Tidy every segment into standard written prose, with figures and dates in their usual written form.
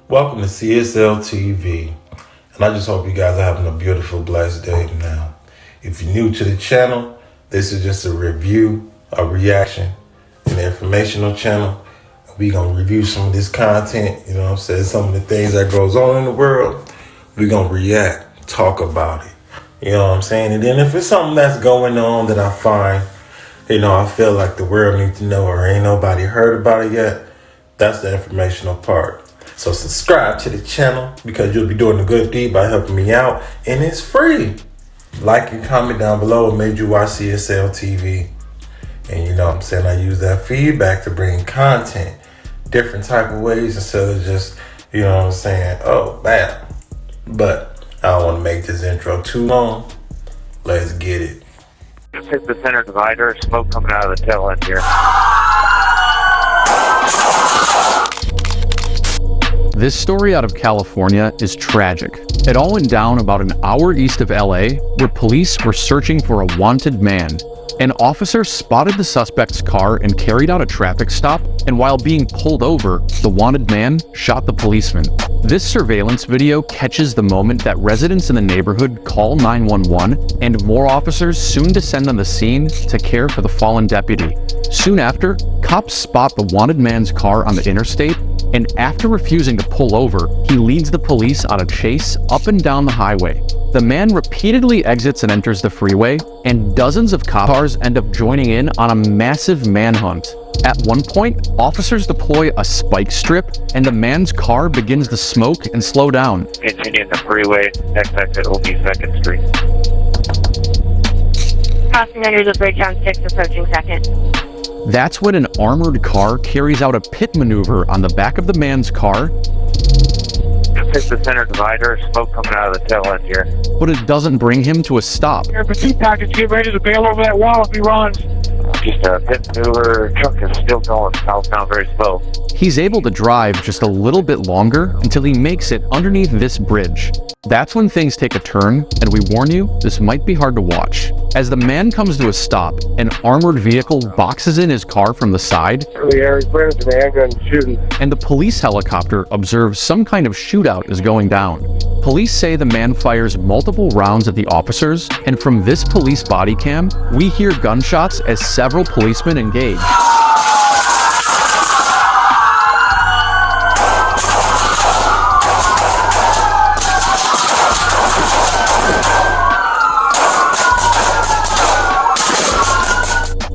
Welcome to CSL TV, and I just hope you guys are having a beautiful, blessed day now. If you're new to the channel, this is just a review, a reaction, an informational channel. We're going to review some of this content, you know what I'm saying, some of the things that goes on in the world. We're going to react, talk about it, you know what I'm saying? And then if it's something that's going on that I find, I feel like the world needs to know or ain't nobody heard about it yet, that's the informational part. So subscribe to the channel because you'll be doing a good deed by helping me out, and it's free. Like and comment down below what made you watch CSL TV. And you know what I'm saying, I use that feedback to bring content different type of ways instead of just, you know what I'm saying, oh, bam. But I don't want to make this intro too long. Let's get it. Just hit the center divider, smoke coming out of the tail end here. This story out of California is tragic. It all went down about an hour east of LA, where police were searching for a wanted man. An officer spotted the suspect's car and carried out a traffic stop, and while being pulled over, the wanted man shot the policeman. This surveillance video catches the moment that residents in the neighborhood call 911, and more officers soon descend on the scene to care for the fallen deputy. Soon after, cops spot the wanted man's car on the interstate, and after refusing to pull over, he leads the police on a chase up and down the highway. The man repeatedly exits and enters the freeway, and dozens of cars end up joining in on a massive manhunt. At one point, officers deploy a spike strip, and the man's car begins to smoke and slow down. Continuing the freeway, next exit will be 2nd Street. Crossing under the bridge on 6, approaching 2nd. That's when an armored car carries out a pit maneuver on the back of the man's car. Just hit the center divider, smoke coming out of the tail end here. But it doesn't bring him to a stop. Your pursuit package, get ready to bail over that wall if he runs. Just a pit maneuver, truck is still going southbound very slow. He's able to drive just a little bit longer until he makes it underneath this bridge. That's when things take a turn, and we warn you, this might be hard to watch. As the man comes to a stop, an armored vehicle boxes in his car from the side, and the police helicopter observes some kind of shootout is going down. Police say the man fires multiple rounds at the officers, and from this police body cam, we hear gunshots as several policemen engage.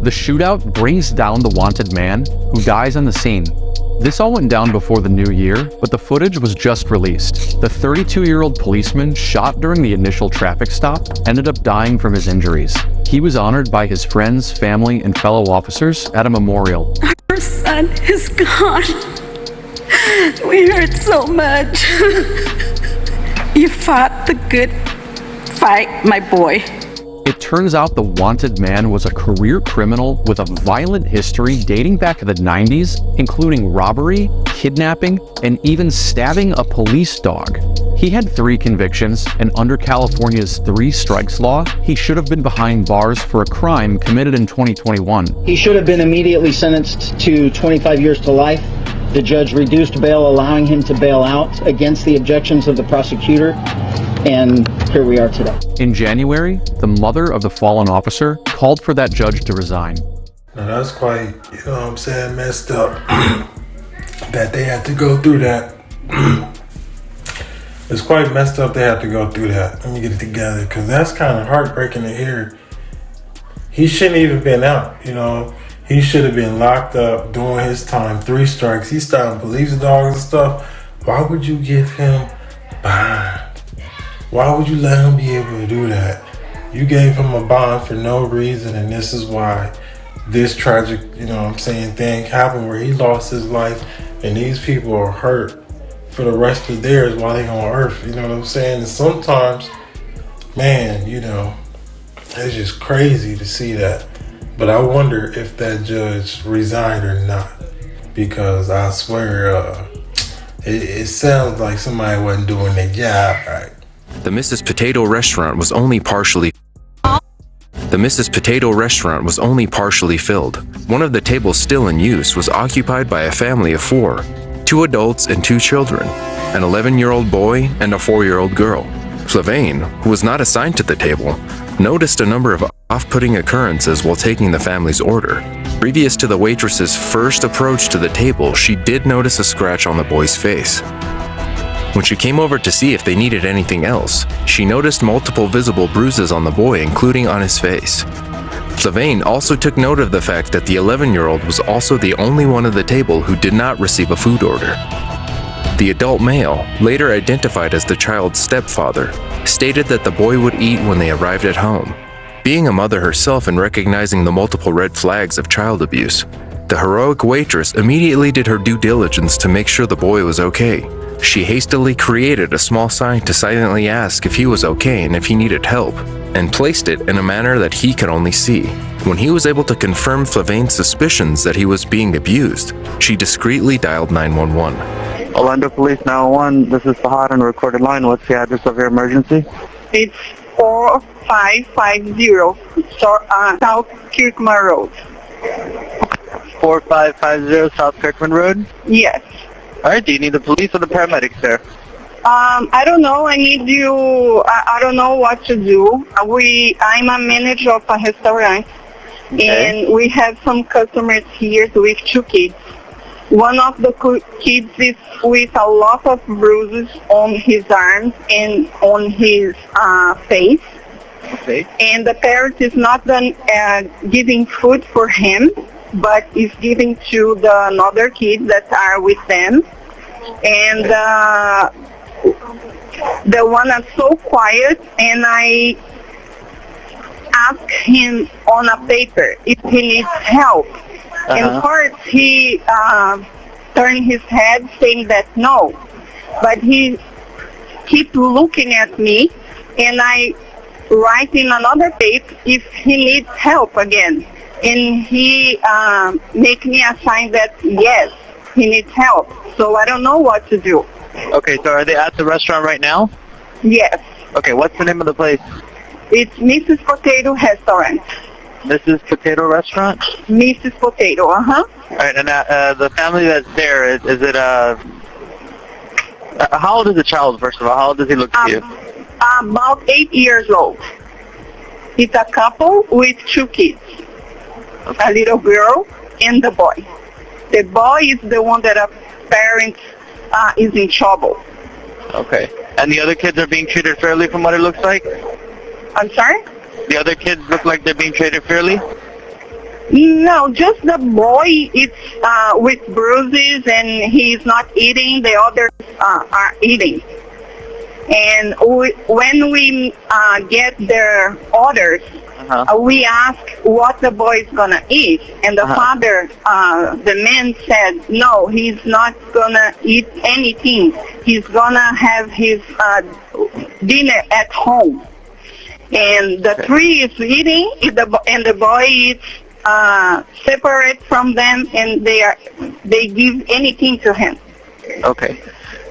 The shootout brings down the wanted man, who dies on the scene. This all went down before the new year, but the footage was just released. The 32-year-old policeman shot during the initial traffic stop ended up dying from his injuries. He was honored by his friends, family, and fellow officers at a memorial. Our son is gone. We hurt so much. You fought the good fight, my boy. It turns out the wanted man was a career criminal with a violent history dating back to the 90s, including robbery, kidnapping, and even stabbing a police dog. He had 3 convictions, and under California's 3 strikes law, he should have been behind bars for a crime committed in 2021. He should have been immediately sentenced to 25 years to life. The judge reduced bail, allowing him to bail out against the objections of the prosecutor. And here we are today. In January, the mother of the fallen officer called for that judge to resign. Now that's quite, messed up that they had to go through that. It's quite messed up they had to go through that. Let me get it together, because that's kind of heartbreaking to hear. He shouldn't even been out, He should have been locked up doing his time, 3 strikes. He's starting police dogs and stuff. Why would you give him bond? Why would you let him be able to do that? You gave him a bond for no reason, and this is why this tragic, thing happened where he lost his life, and these people are hurt for the rest of theirs while they on earth, you know what I'm saying? And sometimes, man, it's just crazy to see that. But I wonder if that judge resigned or not, because I swear, it sounds like somebody wasn't doing their job right. The Mrs. Potato restaurant was only partially filled. One of the tables still in use was occupied by a family of 4. 2 adults and 2 children, an 11-year-old boy and a 4-year-old girl. Flavane, who was not assigned to the table, noticed a number of off-putting occurrences while taking the family's order. Previous to the waitress's first approach to the table, she did notice a scratch on the boy's face. When she came over to see if they needed anything else, she noticed multiple visible bruises on the boy, including on his face. Flavane also took note of the fact that the 11-year-old was also the only one at the table who did not receive a food order. The adult male, later identified as the child's stepfather, stated that the boy would eat when they arrived at home. Being a mother herself and recognizing the multiple red flags of child abuse, the heroic waitress immediately did her due diligence to make sure the boy was okay. She hastily created a small sign to silently ask if he was okay and if he needed help, and placed it in a manner that he could only see. When he was able to confirm Flavane's suspicions that he was being abused, she discreetly dialed 911. Orlando Police 911, this is Fahad on the recorded line. What's the address of your emergency? It's 4550 South Kirkman Road. 4550 South Kirkman Road? Yes. Alright, do you need the police or the paramedics there? I don't know. I need you. I don't know what to do. I'm a manager of a restaurant, and we have some customers here with 2 kids. One of the kids is with a lot of bruises on his arms and on his face. Okay. And the parent is not done giving food for him, but is giving to the another kids that are with them. And the one is so quiet, and I asked him on a paper if he needs help. And first he turned his head saying that no, but he keep looking at me, and I write in another page if he needs help again, and he make me a sign that yes, he needs help. So I don't know what to do. Okay, so are they at the restaurant right now? Yes. Okay, what's the name of the place? It's Mrs. Potato Restaurant. Mrs. Potato Restaurant? Mrs. Potato, Alright, and the family that's there, is it, how old is the child, first of all? How old does he look to you? About 8 years old. It's a couple with 2 kids. Okay. A little girl and the boy. The boy is the one that a parent is in trouble. Okay. And the other kids are being treated fairly from what it looks like? I'm sorry? The other kids look like they're being treated fairly? No, just the boy is with bruises and he's not eating. The others are eating. And when we get their orders, we ask what the boy is going to eat. And the father, the man said, no, he's not going to eat anything. He's going to have his dinner at home. And the 3 is eating, and the boy is separate from them, and they give anything to him. Okay.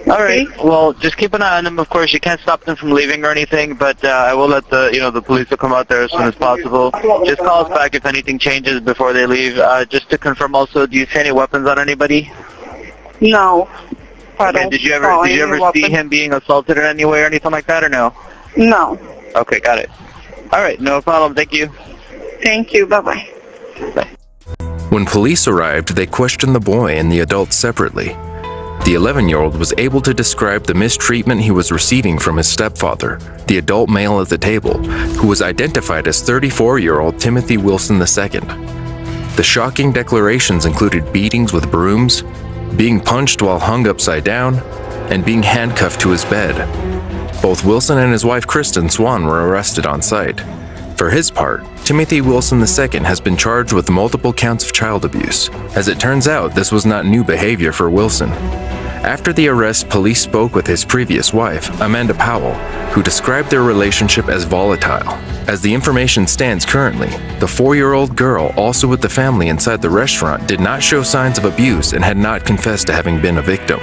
All right. Well, just keep an eye on them. Of course, you can't stop them from leaving or anything, but I will let the police will come out there as soon as possible. Just call us back if anything changes before they leave. Just to confirm, also, do you see any weapons on anybody? No. Okay. Did you ever see him being assaulted in any way or anything like that, or no? No. Okay, got it. All right, no problem. Thank you. Thank you. Bye-bye. Bye. When police arrived, they questioned the boy and the adult separately. The 11-year-old was able to describe the mistreatment he was receiving from his stepfather, the adult male at the table, who was identified as 34-year-old Timothy Wilson II. The shocking declarations included beatings with brooms, being punched while hung upside down, and being handcuffed to his bed. Both Wilson and his wife Kristen Swan were arrested on site. For his part, Timothy Wilson II has been charged with multiple counts of child abuse. As it turns out, this was not new behavior for Wilson. After the arrest, police spoke with his previous wife, Amanda Powell, who described their relationship as volatile. As the information stands currently, the 4-year-old girl, also with the family inside the restaurant, did not show signs of abuse and had not confessed to having been a victim.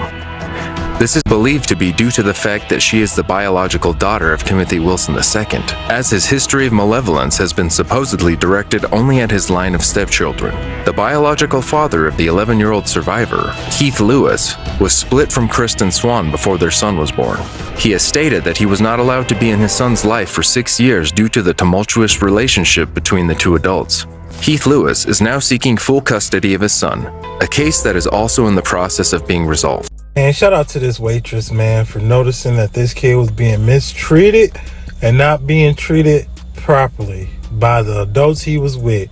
This is believed to be due to the fact that she is the biological daughter of Timothy Wilson II, as his history of malevolence has been supposedly directed only at his line of stepchildren. The biological father of the 11-year-old survivor, Heath Lewis, was split from Kristen Swan before their son was born. He has stated that he was not allowed to be in his son's life for 6 years due to the tumultuous relationship between the two adults. Heath Lewis is now seeking full custody of his son, a case that is also in the process of being resolved. And shout out to this waitress, man, for noticing that this kid was being mistreated and not being treated properly by the adults he was with.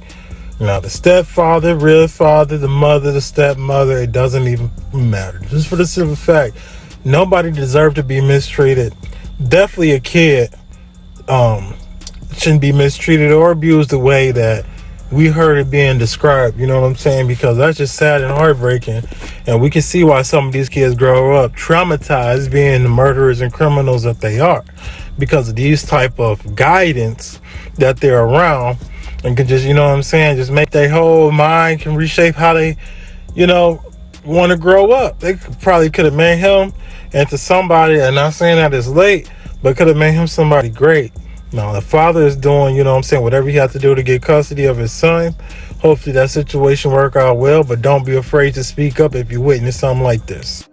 Now, the stepfather, real father, the mother, the stepmother, it doesn't even matter. Just for the simple fact, nobody deserved to be mistreated. Definitely a kid shouldn't be mistreated or abused the way that we heard it being described, you know what I'm saying? Because that's just sad and heartbreaking. And we can see why some of these kids grow up traumatized being the murderers and criminals that they are, because of these type of guidance that they're around, and can just, you know what I'm saying, just make their whole mind can reshape how they, you know, want to grow up. They probably could have made him into somebody, and not saying that it's late, but could have made him somebody great. Now, the father is doing, you know what I'm saying, whatever he has to do to get custody of his son. Hopefully that situation work out well, but don't be afraid to speak up if you witness something like this.